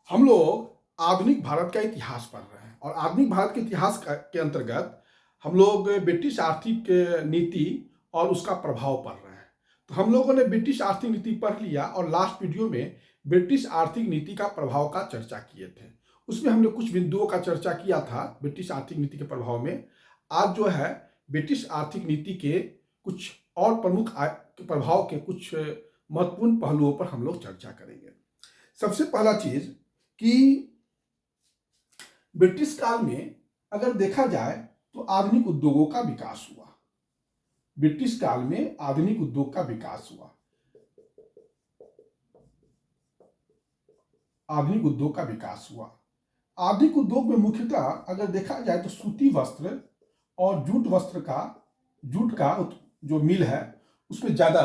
हम लोग आधुनिक भारत का इतिहास पढ़ रहे हैं और आधुनिक भारत के इतिहास के अंतर्गत हम लोग ब्रिटिश आर्थिक नीति और उसका प्रभाव पढ़ रहे हैं। तो हम लोगों ने ब्रिटिश आर्थिक नीति पढ़ लिया और लास्ट वीडियो में ब्रिटिश आर्थिक नीति का प्रभाव का चर्चा किए थे। उसमें हमने कुछ बिंदुओं का चर्चा किया था ब्रिटिश आर्थिक नीति के प्रभाव में। आज जो है ब्रिटिश आर्थिक नीति के कुछ और प्रमुख प्रभाव के कुछ महत्वपूर्ण पहलुओं पर हम लोग चर्चा करेंगे। सबसे पहला चीज कि ब्रिटिश काल में अगर देखा जाए तो आधुनिक उद्योगों का विकास हुआ। ब्रिटिश काल में आधुनिक उद्योग का विकास हुआ। आधुनिक उद्योग का विकास हुआ। आधुनिक उद्योग में मुख्यतः अगर देखा जाए तो सूती वस्त्र और जूट का जो मिल है उसमें ज्यादा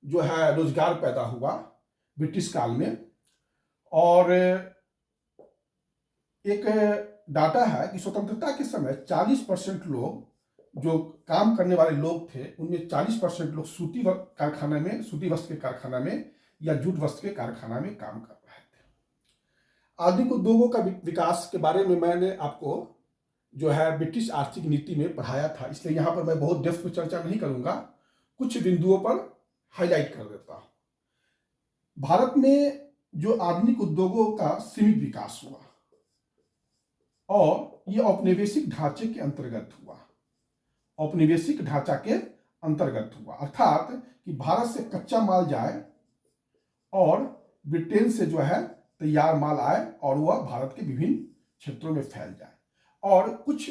जो है रोजगार पैदा हुआ ब्रिटिश काल में। और एक डाटा है कि स्वतंत्रता के समय 40% लोग जो काम करने वाले लोग थे उनमें 40% लोग सूती वस्त्र के कारखाना में या जूट वस्त्र के कारखाना में काम कर रहे थे। आधुनिक उद्योगों का विकास के बारे में मैंने आपको जो है ब्रिटिश आर्थिक नीति में पढ़ाया था, इसलिए यहां पर मैं बहुत डेप्थ में चर्चा नहीं करूंगा, कुछ बिंदुओं पर हाईलाइट कर देता हूं। भारत में जो आधुनिक उद्योगों का सीमित विकास हुआ और ये औपनिवेशिक ढांचे के अंतर्गत हुआ। औपनिवेशिक ढांचा के अंतर्गत हुआ अर्थात कि भारत से कच्चा माल जाए और ब्रिटेन से जो है तैयार माल आए और वह भारत के विभिन्न क्षेत्रों में फैल जाए। और कुछ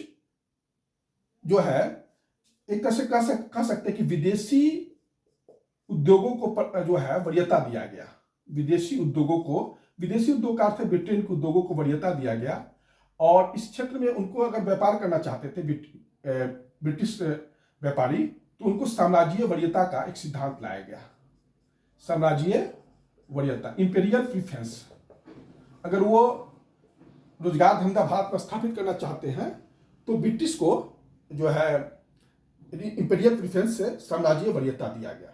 जो है एक तरह से कह सकते हैं कि विदेशी उद्योगों को जो है वरीयता दिया गया। विदेशी उद्योग का अर्थ है ब्रिटेन के उद्योगों को वरीयता दिया गया और इस क्षेत्र में उनको अगर व्यापार करना चाहते थे ब्रिटिश व्यापारी तो उनको साम्राज्यीय वरीयता का एक सिद्धांत लाया गया। साम्राज्यीय वरीयता, इंपीरियल प्रीफरेंस। अगर वो रोजगार धंधा भारत में स्थापित करना चाहते हैं तो ब्रिटिश को जो है इंपीरियल प्रीफरेंस से साम्राज्यीय वरीयता दिया गया।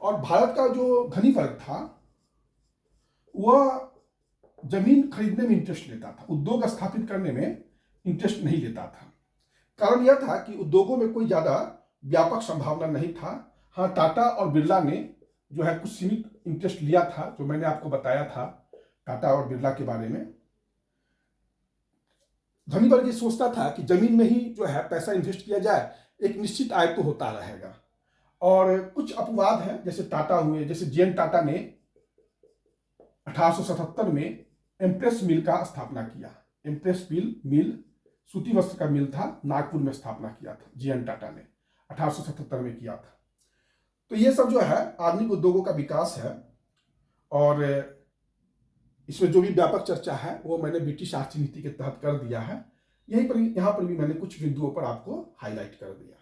और भारत का जो धनी वर्ग था वह जमीन खरीदने में इंटरेस्ट लेता था, उद्योग स्थापित करने में इंटरेस्ट नहीं लेता था। कारण यह था कि उद्योगों में कोई ज्यादा व्यापक संभावना नहीं था। हाँ, टाटा और बिरला ने जो है कुछ सीमित इंटरेस्ट लिया था, जो मैंने आपको बताया था टाटा और बिरला के बारे में। धनी वर्ग ये सोचता था कि जमीन में ही जो है पैसा इन्वेस्ट किया जाए, एक निश्चित आय तो होता रहेगा। और कुछ अपवाद हैं, जैसे टाटा हुए, जैसे जेएन टाटा ने 1877 में एम्प्रेस मिल का स्थापना किया। एम्प्रेस मिल सूती वस्त्र का मिल था, नागपुर में स्थापना किया था जेएन टाटा ने, 1877 में किया था। तो ये सब जो है आधुनिक उद्योगों का विकास है और इसमें जो भी व्यापक चर्चा है वो मैंने ब्रिटिश आर्थिक नीति के तहत कर दिया है। यहां पर भी मैंने कुछ बिंदुओं पर आपको हाईलाइट कर दिया।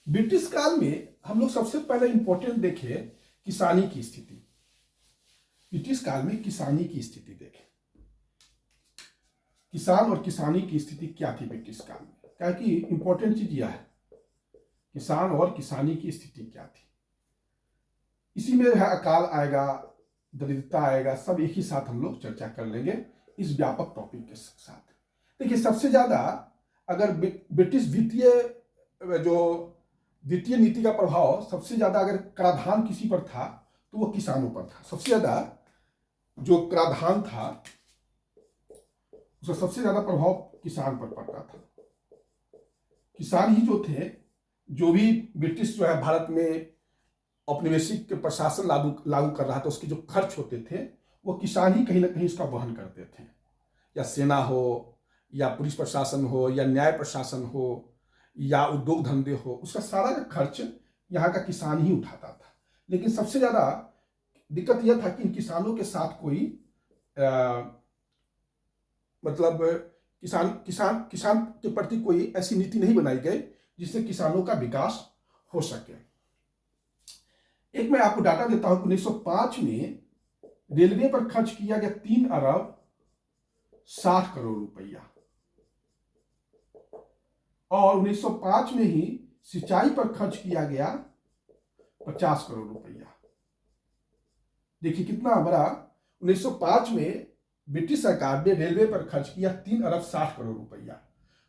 ब्रिटिश काल में हम लोग सबसे पहले इंपॉर्टेंट देखें किसानी की स्थिति। ब्रिटिश काल में किसानी की स्थिति देखें, किसान और किसानी की स्थिति क्या थी ब्रिटिश काल में। क्या कि इंपॉर्टेंट चीज यह है, किसान और किसानी की स्थिति क्या थी। इसी में है अकाल आएगा, दरिद्रता आएगा, सब एक ही साथ हम लोग चर्चा कर लेंगे इस व्यापक टॉपिक के साथ। देखिए, सबसे ज्यादा अगर ब्रिटिश द्वितीय नीति का प्रभाव सबसे ज्यादा अगर कराधान किसी पर था तो वो किसानों पर था। सबसे ज्यादा जो कराधान था उसका सबसे ज्यादा प्रभाव किसान पर पड़ता था। किसान ही जो थे, जो भी ब्रिटिश जो है भारत में औपनिवेशिक प्रशासन लागू कर रहा था, उसके जो खर्च होते थे वो किसान ही कहीं ना कहीं उसका वहन करते थे। या सेना हो या पुलिस प्रशासन हो या न्याय प्रशासन हो या उद्योग धंधे हो, उसका सारा का खर्च यहाँ का किसान ही उठाता था। लेकिन सबसे ज्यादा दिक्कत यह था कि इन किसानों के साथ कोई मतलब किसान के प्रति कोई ऐसी नीति नहीं बनाई गई जिससे किसानों का विकास हो सके। एक मैं आपको डाटा देता हूं कि 1905 में रेलवे पर खर्च किया गया 3 अरब 60 करोड़ रुपया और 1905 में ही सिंचाई पर खर्च किया गया 50 करोड़ रुपया। देखिए कितना बड़ा। 1905 में ब्रिटिश सरकार ने रेलवे पर खर्च किया 3 अरब 60 करोड़ रुपया।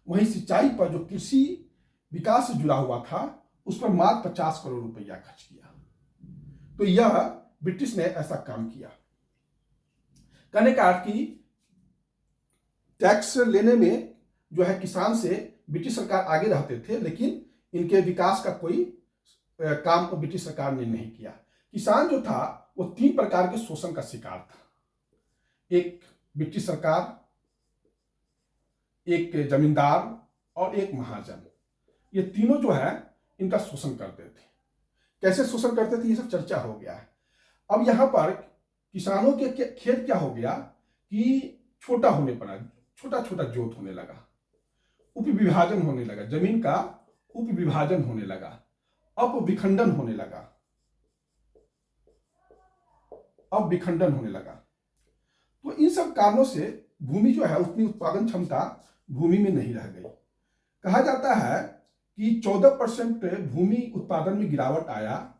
वहीं सिंचाई पर जो कृषि विकास से जुड़ा हुआ था उस पर मात्र 50 करोड़ रुपया खर्च किया। तो यह ब्रिटिश ने ऐसा काम किया। कहने का अर्थ कि टैक्स लेने में जो है किसान से ब्रिटिश सरकार आगे रहते थे, लेकिन इनके विकास का कोई काम ब्रिटिश सरकार ने नहीं किया। किसान जो था वो 3 प्रकार के शोषण का शिकार था। एक ब्रिटिश सरकार, एक जमींदार और एक महाजन। ये तीनों जो है इनका शोषण करते थे। कैसे शोषण करते थे ये सब चर्चा हो गया है। अब यहाँ पर किसानों के खेत क्या हो गया कि छोटा होने पर छोटा छोटा जोत होने लगा, उप विभाजन होने लगा, जमीन का उप विभाजन होने लगा, अपविखंडन होने लगा, अपविखंडन होने लगा। तो इन सब कारणों से भूमि जो है उतनी उत्पादन क्षमता भूमि में नहीं रह गई। कहा जाता है कि 14% भूमि उत्पादन में गिरावट आया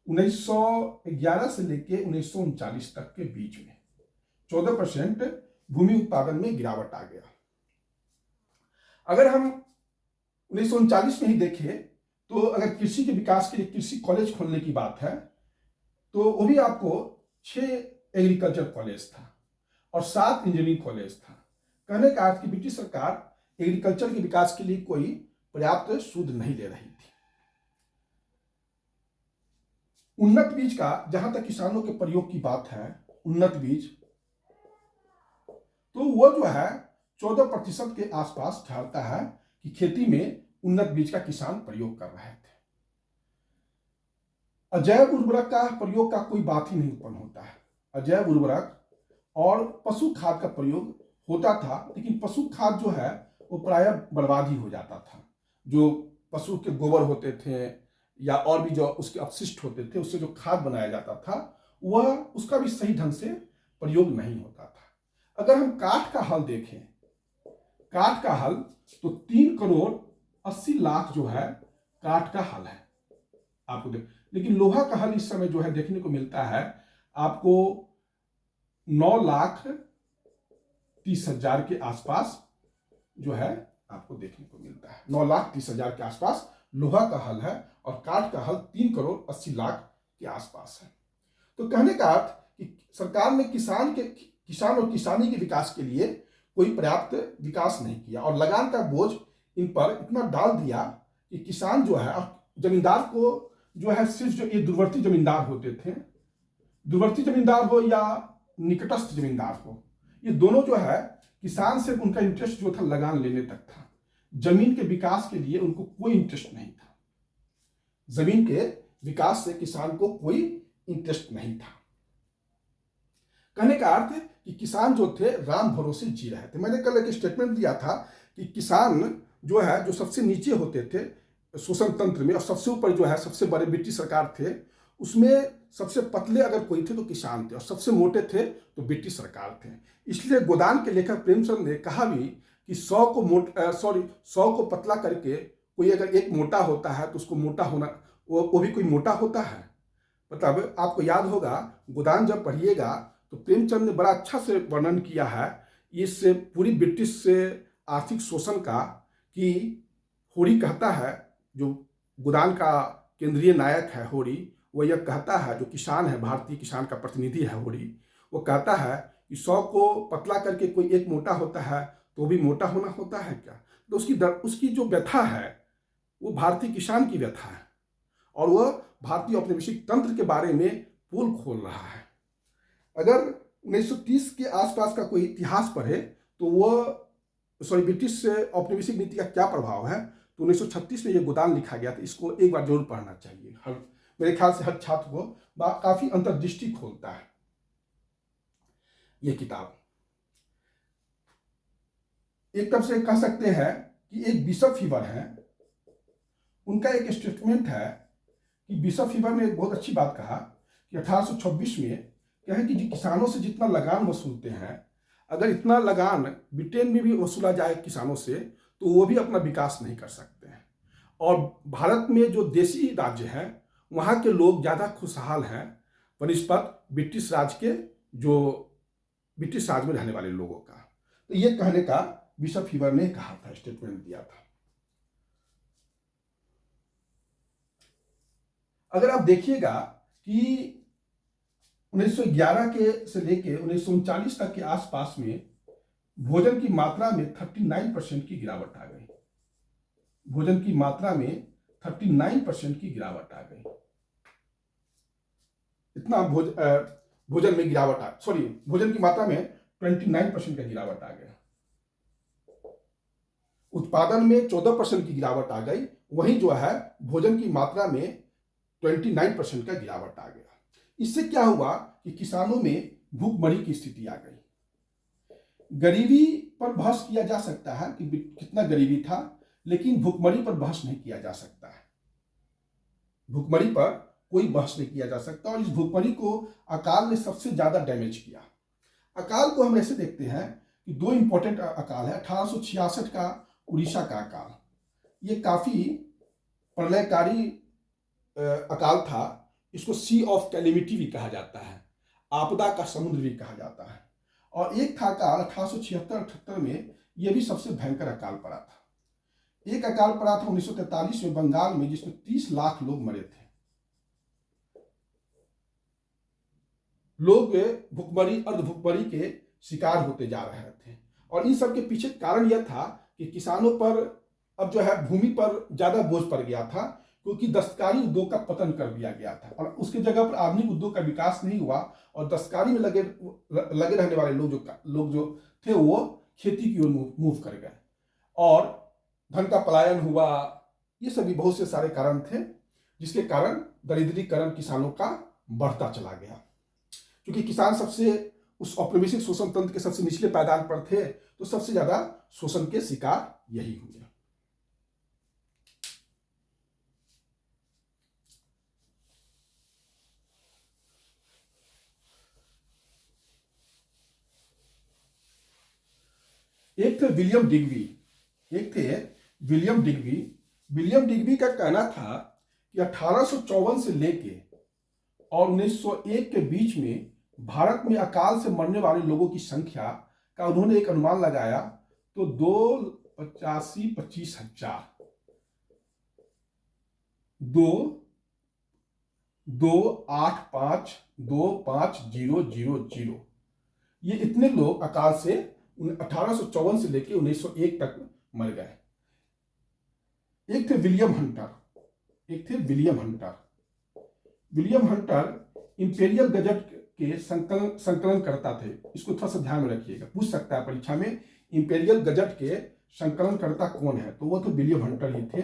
1911 से लेकर 1939 तक के बीच में। 14% भूमि उत्पादन में गिरावट आ गया। अगर हम 1939 में ही देखें तो अगर कृषि के विकास के लिए कृषि कॉलेज खोलने की बात है तो वो भी आपको 6 एग्रीकल्चर कॉलेज था और 7 इंजीनियरिंग कॉलेज था। कहने का अर्थ कि ब्रिटिश सरकार एग्रीकल्चर के विकास के लिए कोई पर्याप्त सूद नहीं ले रही थी। उन्नत बीज का जहां तक किसानों के प्रयोग की बात है, उन्नत बीज तो वो जो है 14% के आसपास ठहरता है कि खेती में उन्नत बीज का किसान प्रयोग कर रहे थे। अजैव उर्वरक का प्रयोग का कोई बात ही नहीं उत्पन्न होता है। अजैव उर्वरक और पशु खाद का प्रयोग होता था, लेकिन पशु खाद जो है वो प्रायः बर्बाद ही हो जाता था। जो पशु के गोबर होते थे या और भी जो उसके अपशिष्ट होते थे उससे जो खाद बनाया जाता था वह उसका भी सही ढंग से प्रयोग नहीं होता था। अगर हम काठ का हल देखें, काठ का हल तो 3 करोड़ 80 लाख जो है काठ का हल है आपको लेकिन लोहा का हल इस समय जो है देखने को मिलता है आपको 9,30,000 के आसपास जो है आपको देखने को मिलता है। 9,30,000 के आसपास लोहा का हल है और काठ का हल 3 करोड़ 80 लाख के आसपास है। तो कहने का अर्थ कि सरकार ने किसान और किसानी के विकास के लिए कोई पर्याप्त विकास नहीं किया और लगान का बोझ इन पर इतना डाल दिया कि किसान जो है जमींदार को जो है सिर्फ जो ये दूरवर्ती जमींदार होते थे, दूरवर्ती जमींदार हो या निकटस्थ जमींदार हो, ये दोनों जो है किसान से उनका इंटरेस्ट जो था लगान लेने तक था। जमीन के विकास के लिए उनको कोई इंटरेस्ट नहीं था। जमीन के विकास से किसान को कोई इंटरेस्ट नहीं था। कहने का अर्थ है कि किसान जो थे राम भरोसे जी रहे थे। मैंने कल एक स्टेटमेंट दिया था कि किसान जो है जो सबसे नीचे होते थे शोषण तंत्र में और सबसे ऊपर जो है सबसे बड़े ब्रिटिश सरकार थे, उसमें सबसे पतले अगर कोई थे तो किसान थे और सबसे मोटे थे तो ब्रिटिश सरकार थे। इसलिए गोदान के लेखक प्रेमचंद ने कहा भी कि 100 को पतला करके कोई अगर एक मोटा होता है तो उसको मोटा होना वो भी कोई मोटा होता है। मतलब आपको याद होगा गोदान जब पढ़िएगा तो प्रेमचंद ने बड़ा अच्छा से वर्णन किया है इससे पूरी ब्रिटिश से आर्थिक शोषण का कि होरी कहता है, जो गोदान का केंद्रीय नायक है होरी, वो यह कहता है, जो किसान है भारतीय किसान का प्रतिनिधि है होरी, वो कहता है कि 100 को पतला करके कोई एक मोटा होता है तो भी मोटा होना होता है क्या। तो उसकी जो व्यथा है वो भारतीय किसान की व्यथा है और वह भारतीय औपनिवेशिक तंत्र के बारे में पोल खोल रहा है। अगर 1930 के आसपास का कोई इतिहास पढ़े तो वह ब्रिटिश औपनिवेशिक नीति का क्या प्रभाव है तो 1936 में ये गोदान लिखा गया था। इसको एक बार जरूर पढ़ना चाहिए। मेरे ख्याल से हर छात्र को काफी अंतर्दृष्टि खोलता है ये किताब। एक तरफ से कह सकते हैं कि एक बिशप फीवर है, उनका एक स्टेटमेंट है कि बिशप फीवर ने एक बहुत अच्छी बात कहा कि 1826 में क्या है कि किसानों से जितना लगान वसूलते हैं, अगर इतना लगान ब्रिटेन में भी वसूला जाए किसानों से तो वो भी अपना विकास नहीं कर सकते हैं। और भारत में जो देशी राज्य हैं वहाँ के लोग ज़्यादा खुशहाल हैं बनिस्पत ब्रिटिश राज के, जो ब्रिटिश राज में रहने वाले लोगों का। तो ये कहने का बिशप हीबर ने कहा था, स्टेटमेंट दिया था। अगर आप देखिएगा कि 1911 के से लेके 1939 तक के आसपास में भोजन की मात्रा में 39% की गिरावट आ गई। भोजन की मात्रा में 39% की गिरावट आ गई। इतना भोजन में गिरावट आ, सॉरी, भोजन की मात्रा में 29% का गिरावट आ गया। उत्पादन में 14% की गिरावट आ गई, वहीं जो है भोजन की मात्रा में 29% का गिरावट आ गया। इससे क्या हुआ कि किसानों में भूखमरी की स्थिति आ गई। गरीबी पर बहस किया जा सकता है कि कितना गरीबी था, लेकिन भूखमरी पर बहस नहीं किया जा सकता है। भूखमरी पर कोई बहस नहीं किया जा सकता। और इस भूखमरी को अकाल ने सबसे ज्यादा डैमेज किया। अकाल को हम ऐसे देखते हैं कि दो इंपॉर्टेंट अकाल है। 1866 का उड़ीसा का अकाल, ये काफी प्रलयकारी अकाल था। इसको सी ऑफ कैलेमिटी भी कहा जाता है, आपदा का समुद्र भी कहा जाता है। और एक था अकाल 1876-78 में, यह भी सबसे भयंकर अकाल पड़ा था। एक अकाल पड़ा था 1943 में बंगाल में, जिसमें 30 लाख लोग मरे थे। लोग भुखमरी, अर्ध भुखमरी के शिकार होते जा रहे थे। और इन सब के पीछे कारण यह था कि किसानों पर अब जो है भूमि पर ज्यादा बोझ पड़ गया था, क्योंकि दस्तकारी उद्योग का पतन कर दिया गया था और उसके जगह पर आधुनिक उद्योग का विकास नहीं हुआ। और दस्तकारी में लगे रहने वाले लोग जो थे वो खेती की ओर मूव कर गए और धन का पलायन हुआ। ये सभी बहुत से सारे कारण थे, जिसके कारण दरिद्रीकरण किसानों का बढ़ता चला गया। क्योंकि किसान सबसे उस औपनिवेशिक शोषण तंत्र के सबसे निचले पायदान पर थे, तो सबसे ज्यादा शोषण के शिकार यही हुए। एक थे विलियम डिग्बी, एक थे विलियम डिग्बी। विलियम डिग्बी का कहना था कि 1854 से लेके और 1901 के बीच में भारत में अकाल से मरने वाले लोगों की संख्या का उन्होंने एक अनुमान लगाया, तो 2,85,25,000 2,2,8,5,2,5,0,0,0 ये इतने लोग अकाल से 1854 से लेकर 1901 तक मर गए। एक थे William Hunter, William Hunter imperial gazette के संकलन करता थे। इसको थोड़ा सा ध्यान में रखिएगा, पूछ सकता है परीक्षा में, इंपेरियल गजट के संकलनकर्ता कौन है, तो वो तो विलियम हंटर ही थे।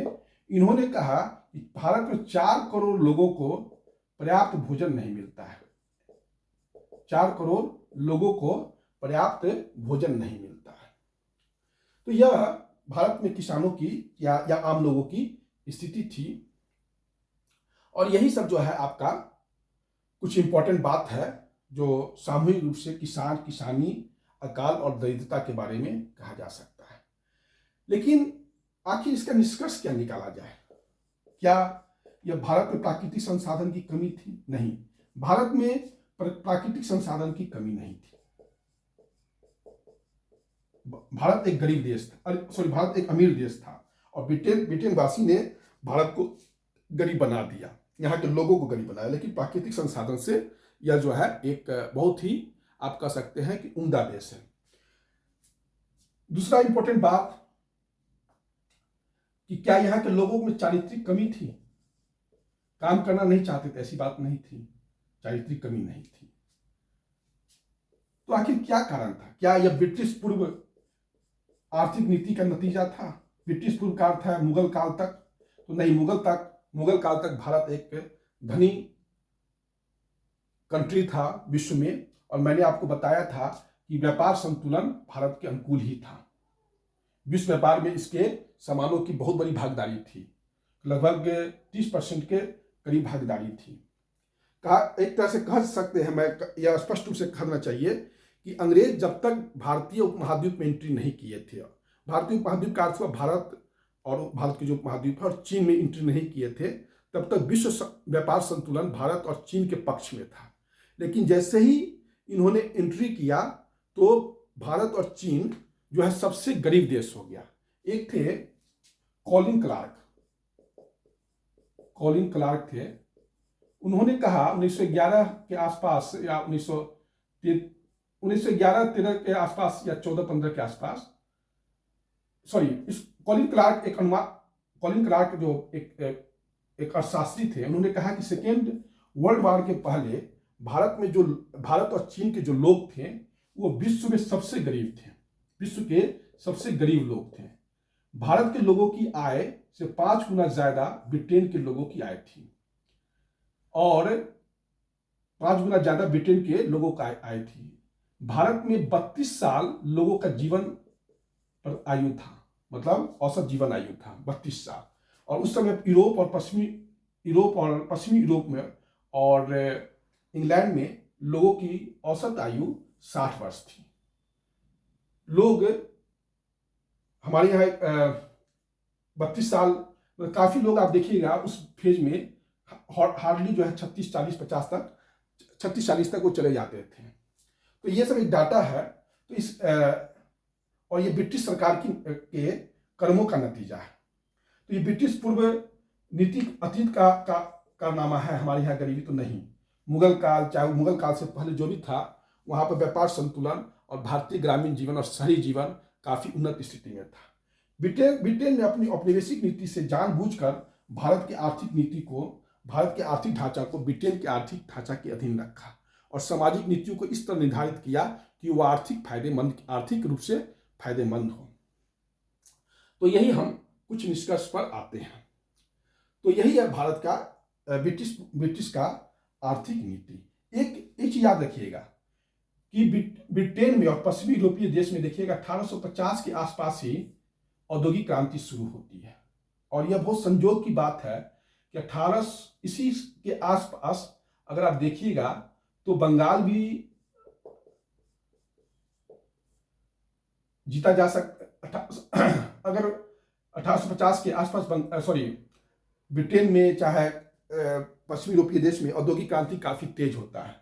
इन्होंने कहा कि भारत में 4 करोड़ लोगों को पर्याप्त भोजन नहीं मिलता है। 4 करोड़ लोगों को पर्याप्त भोजन नहीं मिलता है। तो यह भारत में किसानों की या आम लोगों की स्थिति थी। और यही सब जो है आपका कुछ इंपॉर्टेंट बात है जो सामूहिक रूप से किसान, किसानी, अकाल और दरिद्रता के बारे में कहा जा सकता है। लेकिन आखिर इसका निष्कर्ष क्या निकाला जाए? क्या यह भारत में प्राकृतिक संसाधन की कमी थी? नहीं, भारत में प्राकृतिक संसाधन की कमी नहीं थी। भारत एक गरीब देश था, भारत एक अमीर देश था और ब्रिटेन वासी ने भारत को गरीब बना दिया, यहाँ के लोगों को गरीब बनाया। लेकिन प्राकृतिक संसाधन से यह जो है एक बहुत ही आप कह सकते हैं कि उम्दा देश है। दूसरा इंपॉर्टेंट बात कि क्या यहाँ के लोगों में चारित्रिक कमी थी? काम करना नहीं चाहते थे, ऐसी बात नहीं थी, चारित्रिक कमी नहीं थी। तो आखिर क्या कारण था? क्या यह ब्रिटिश पूर्व आर्थिक नीति का नतीजा था? ब्रिटिश पूर्व काल था मुगल काल तक? तो नहीं, मुगल काल तक भारत एक धनी कंट्री था विश्व में। और मैंने आपको बताया था कि व्यापार संतुलन भारत के अनुकूल ही था। विश्व व्यापार में इसके सामानों की बहुत बड़ी भागीदारी थी, लगभग 30% के करीब भागीदारी थी। एक तरह से कह सकते हैं, मैं यह स्पष्ट रूप से कहना चाहिए कि अंग्रेज जब तक भारतीय उपमहाद्वीप में एंट्री नहीं किए थे, भारतीय उपमहाद्वीप का अर्थ हुआ भारत और भारत के जो उपमहाद्वीप है और चीन में एंट्री नहीं किए थे, तब तक विश्व व्यापार संतुलन भारत और चीन के पक्ष में था। लेकिन जैसे ही इन्होंने एंट्री किया तो भारत और चीन जो है सबसे गरीब देश हो गया। एक थे कॉलिन क्लार्क थे। उन्होंने कहा 1911 के आसपास या 1911-13 के आसपास या 14-15 के आसपास, सॉरी, इस कॉलिन क्लार्क जो एक अर्थशास्त्री थे, उन्होंने कहा कि सेकेंड वर्ल्ड वॉर के पहले भारत और चीन के जो लोग थे वो विश्व में सबसे गरीब थे, विश्व के सबसे गरीब लोग थे। भारत के लोगों की आय से 5 गुना ज्यादा ब्रिटेन के लोगों की आय थी और 5 गुना ज्यादा ब्रिटेन के लोगों का आय थी। भारत में 32 साल लोगों का जीवन आयु था, मतलब औसत जीवन आयु था 32 साल। और उस समय यूरोप और पश्चिमी यूरोप में और इंग्लैंड में लोगों की औसत आयु 60 वर्ष थी। लोग हमारे यहाँ 32 साल, काफी लोग आप देखिएगा उस फेज में हार्डली जो है 36-40 तक वो चले जाते थे। तो ये सब एक डाटा है। तो इस और ये ब्रिटिश सरकार के कर्मों का नतीजा है। तो ये ब्रिटिश पूर्व नीति अतीत का कारनामा है। हमारे यहाँ गरीबी तो नहीं, मुगल काल, चाहे मुगल काल से पहले जो भी था वहाँ पर व्यापार संतुलन और भारतीय ग्रामीण जीवन और शहरी जीवन काफी उन्नत स्थिति में था। ब्रिटेन ने अपनी औपनिवेशिक नीति से जानबूझकर भारत की आर्थिक ढांचा को ब्रिटेन के आर्थिक ढांचा के अधीन रखा और सामाजिक नीतियों को इस तरह निर्धारित किया कि वह आर्थिक रूप से फायदेमंद हो। तो यही हम कुछ निष्कर्ष पर आते हैं। तो यही है भारत का ब्रिटिश का आर्थिक नीति। एक चीज याद रखिएगा कि ब्रिटेन में और पश्चिमी यूरोपीय देश में देखिएगा 1850 के आसपास ही औद्योगिक क्रांति शुरू होती है। और यह बहुत संयोग की बात है कि 18 इसी के आसपास अगर आप देखिएगा तो बंगाल भी जीता जा सकता। अगर 1850 के आसपास ब्रिटेन में चाहे पश्चिमी यूरोपीय देश में औद्योगिक क्रांति काफी तेज होता है।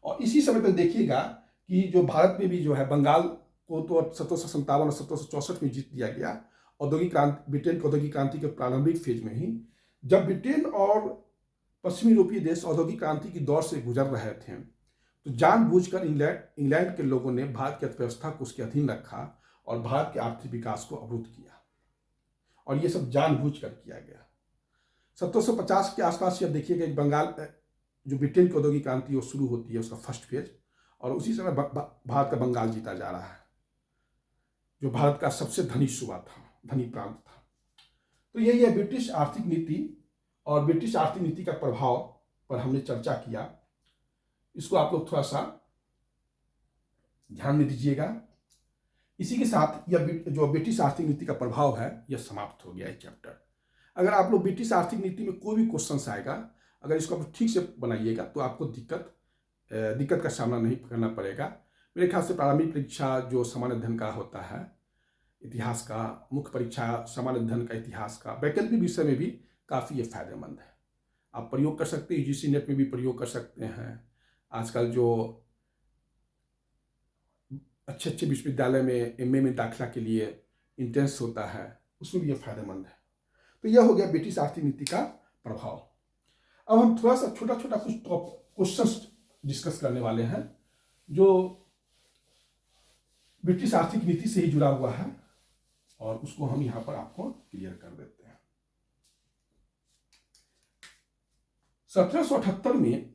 और इसी समय पर देखिएगा कि जो भारत में भी जो है बंगाल को तो 1757 और 1764 में जीत दिया गया ब्रिटेन की औद्योगिक क्रांति के प्रारंभिक फेज में ही। जब ब्रिटेन और पश्चिमी यूरोपीय देश औद्योगिक क्रांति की दौर से गुजर रहे थे तो जानबूझकर इंग्लैंड के लोगों ने भारत की अर्थव्यवस्था को उसके अधीन रखा और भारत के आर्थिक विकास को अवरुद्ध किया। और ये सब जानबूझकर किया गया। 1750 के आसपास जब देखिएगा बंगाल जो ब्रिटेन की औद्योगिक क्रांति वो शुरू होती है, उसका फर्स्ट फेज, और उसी समय भारत का बंगाल जीता जा रहा है जो भारत का सबसे धनी प्रांत था। तो यही है ब्रिटिश आर्थिक नीति। और ब्रिटिश आर्थिक नीति का प्रभाव पर हमने चर्चा किया। इसको आप लोग थोड़ा सा ध्यान में दीजिएगा। इसी के साथ यह जो ब्रिटिश आर्थिक नीति का प्रभाव है यह समाप्त हो गया है चैप्टर। अगर आप लोग ब्रिटिश आर्थिक नीति में कोई भी क्वेश्चन आएगा, अगर इसको आप ठीक से बनाइएगा तो आपको दिक्कत का सामना नहीं करना पड़ेगा। मेरे ख्याल से प्रारंभिक परीक्षा जो सामान्य अध्ययन का होता है, इतिहास का, मुख्य परीक्षा सामान्य अध्ययन का, इतिहास का, वैकल्पिक विषय में भी काफ़ी ये फायदेमंद है। आप प्रयोग कर सकते हैं, यूजीसी नेट में भी प्रयोग कर सकते हैं। आजकल जो अच्छे विश्वविद्यालय में एमए में दाखिला के लिए इंट्रेंस होता है उसमें भी ये फायदेमंद है। तो यह हो गया ब्रिटिश आर्थिक नीति का प्रभाव। अब हम थोड़ा सा छोटा कुछ क्वेश्चंस डिस्कस करने वाले हैं जो ब्रिटिश आर्थिक नीति से ही जुड़ा हुआ है और उसको हम यहां पर आपको क्लियर कर देते हैं। 1778 में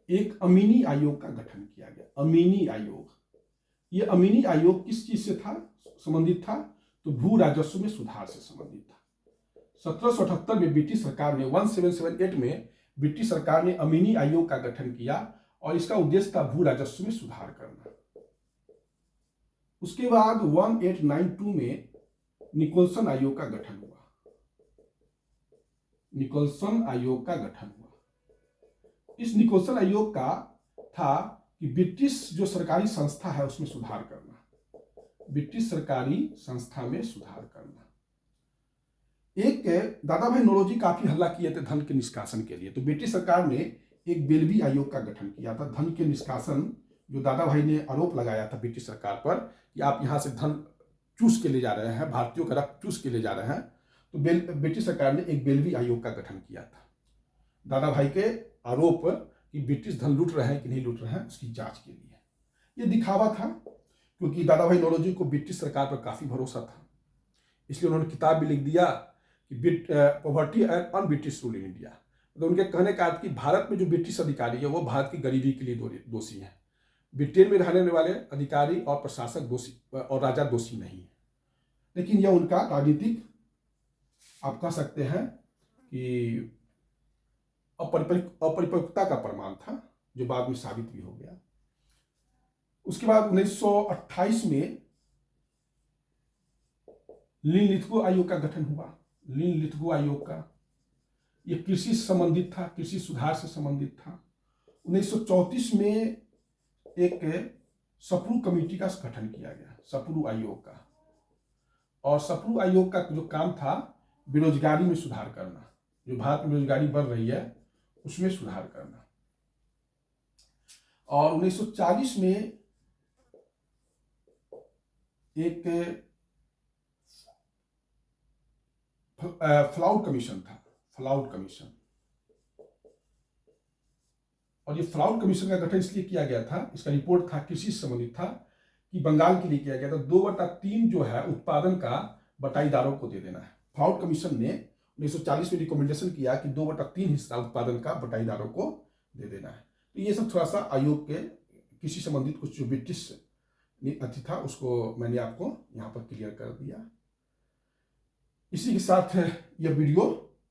एक अमीनी आयोग का गठन किया गया। अमीनी आयोग, ये अमीनी आयोग किस चीज से संबंधित था? तो भू राजस्व में सुधार से संबंधित था। 1778 में ब्रिटिश सरकार ने 1778 में ब्रिटिश सरकार ने अमीनी आयोग का गठन किया और इसका उद्देश्य था भू राजस्व में सुधार करना। उसके बाद 1892 में निकोलसन आयोग का गठन हुआ। निकोलसन आयोग का गठन हुआ। इस निकोलसन आयोग का था कि ब्रिटिश जो सरकारी संस्था है उसमें सुधार करना, ब्रिटिश सरकारी संस्था में सुधार करना। एक दादा भाई नौरोजी काफी हल्ला किए थे धन के निष्कासन के लिए, तो ब्रिटिश सरकार ने एक बेलवी आयोग का गठन किया था धन के निष्कासन। जो दादा भाई ने आरोप लगाया था ब्रिटिश सरकार पर कि आप यहाँ से धन चूस के ले जा रहे हैं, भारतीयों का रक्त चूस के ले जा रहे हैं, तो ब्रिटिश सरकार ने एक बेलवी आयोग का गठन किया था दादा भाई के आरोप कि ब्रिटिश धन लूट रहे हैं कि नहीं लूट रहे हैं उसकी जांच के लिए। ये दिखावा था, क्योंकि दादा भाई नौरोजी को ब्रिटिश सरकार पर काफी भरोसा था, इसलिए उन्होंने किताब भी लिख दिया कि poverty and un British rule in India. तो उनके कहने का अर्थ कि भारत में जो ब्रिटिश अधिकारी है वो भारत की गरीबी के लिए दोषी है, ब्रिटेन में रहने वाले अधिकारी और प्रशासक दोषी और राजा दोषी नहीं है। लेकिन यह उनका राजनीतिक, आप कह सकते हैं कि अपरिपक्वता का प्रमाण था, जो बाद में साबित भी हो गया। उसके बाद 1928 में लिन-लिथगो आयोग का गठन हुआ। लिन-लिथगो आयोग का ये कृषि से संबंधित था, कृषि सुधार से संबंधित था। 1934 में एक सप्रू कमेटी का गठन किया गया, सप्रू आयोग का। और सप्रू आयोग का जो काम था बेरोजगारी में सुधार करना, जो भारत में बेरोजगारी बढ़ रही है उसमें सुधार करना। और 1940 में एक फ्लाउड कमीशन था, फ्लाउड कमीशन। और ये फ्लाउड कमीशन का गठन इसलिए किया गया था, इसका रिपोर्ट था कृषि से संबंधित था, कि बंगाल के लिए किया गया था। 2/3 जो है उत्पादन का बटाईदारों को दे देना है। फ्लाउड कमीशन ने 1940 में रिकमेंडेशन किया कि 2/3 हिस्सा उत्पादन का बटाईदारों को दे देना है। तो ये सब थोड़ा सा आयोग के कृषि संबंधित कुछ जो ब्रिटिश अति था उसको मैंने आपको यहाँ पर क्लियर कर दिया। इसी के साथ यह वीडियो,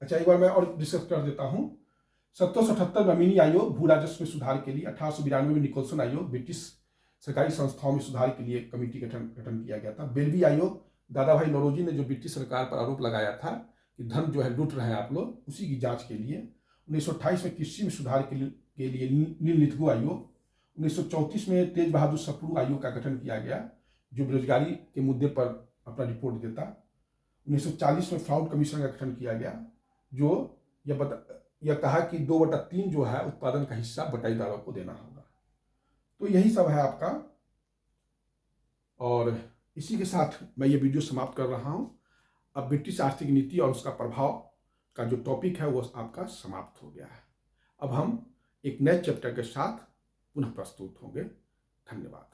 अच्छा एक बार मैं और डिस्कस कर देता हूँ। 1778 में अमीनी आयोग भू राजस्व में सुधार के लिए, 1892 में निकोलसन आयोग ब्रिटिश सरकारी संस्थाओं में सुधार के लिए कमेटी गठन किया गया था। बेलवी आयोग दादा भाई नौरोजी ने जो ब्रिटिश सरकार पर आरोप लगाया था कि धन जो है लूट रहे हैं आप लोग, उसी की जांच के लिए। 1928 में कृषि में सुधार के लिए लिन-लिथगो आयोग। 1934 में तेज बहादुर सप्रू आयोग का गठन किया गया, जो बेरोजगारी के मुद्दे पर अपना रिपोर्ट देता। 1940 में फ्लाउड कमीशन का गठन किया गया, जो यह कहा कि 2/3 जो है उत्पादन का हिस्सा बटाईदारों को देना होगा। तो यही सब है आपका, और इसी के साथ मैं ये वीडियो समाप्त कर रहा हूँ। अब ब्रिटिश आर्थिक नीति और उसका प्रभाव का जो टॉपिक है वो आपका समाप्त हो गया है। अब हम एक नए चैप्टर के साथ पुनः प्रस्तुत होंगे। धन्यवाद।